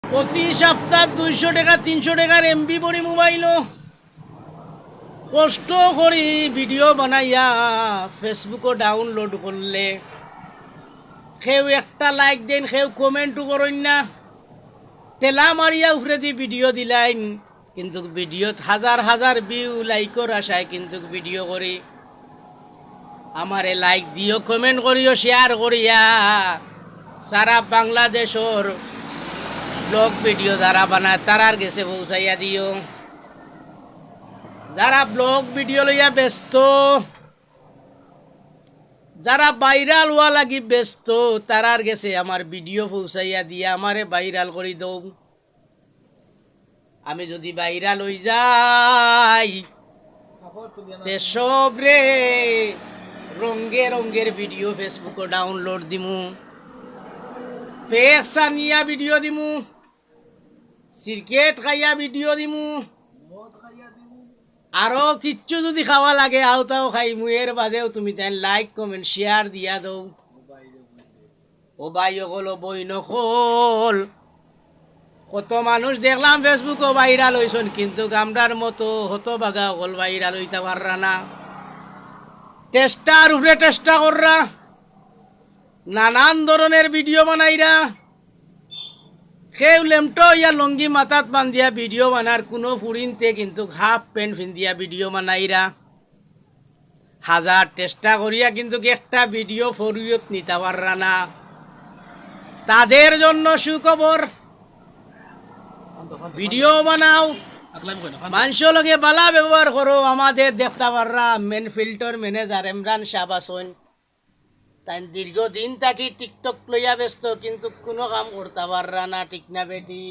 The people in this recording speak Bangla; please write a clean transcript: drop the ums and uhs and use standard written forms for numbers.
প্রতি সপ্তাহ 200 টাকা 300 টাকার এমবি পড়ি মোবাইল কষ্ট করি ভিডিও বানাইয়া ফেসবুকও ডাউনলোড করলে কেউ একটা লাইক দেন কেউ কমেন্টও করেন না টেলা মারিয়া উপরে দিয়ে ভিডিও দিলাইন কিন্তু ভিডিও হাজার হাজার ভিউ লাইকর আশায় কিন্তু ভিডিও করি আমারে লাইক দিও কমেন্ট করিও শেয়ার করিয়া সারা বাংলাদেশর ব্লগ ভিডিও যারা বানায় তারার গেছে পৌঁছাইয়া দিও যারা ব্লগ ভিডিও লইয়া ব্যস্ত যারা ভাইরাল হওয়া লাগি ব্যস্ত তারার গেছে আমার ভিডিও পৌঁছাইয়া দিয়া আমারে ভাইরাল করি দৌ আমি যদি ভাইরাল হই যাই তে সব রে রঙে রঙের ভিডিও ফেসবুকে ডাউনলোড দিমু পেক্সা নিয়া ভিডিও দিমু সিগারেট খাইয়া ভিডিও দিমু আরো কিচ্ছু যদি খাওয়া লাগে আওতাও খাইমু এর বাদেও তুমি তাই লাইক কমেন্ট শেয়ার দিয়া দৌ ও ভাই হলো বই নকল কত মানুষ দেখলাম ফেসবুকও ভাইরাল হইছন কিন্তু গামডার মতো হতো বাগা হল ভাইরাল হইতে পাররা না চেষ্টার উপরে চেষ্টা কররা নানান ধরনের ভিডিও বানাইরা কেউ লেমটো ইয়া লঙ্গি মাথাত বান্ধিয়া ভিডিও বানার কোনো ফুরিনতে কিন্তু হাফ প্যান্ট পিন্ধিয়া ভিডিও বানাইরা হাজার চেষ্টা করিয়া কিন্তু একটা ভিডিও ফরিয়ত নিতে পাররা না তাদের জন্য সুখবর ভিডিও বানাও মানুষ লগে বালা ব্যবহার করো আমাদের দেখতে পাররা মেন ফিল্টার ম্যানেজার ইমরান শাহবাসন তাই দীর্ঘদিন থাকি টিকটক লইয়া ব্যস্ত কিন্তু কোনো কাম করতে পাররা না ঠিক না বেটি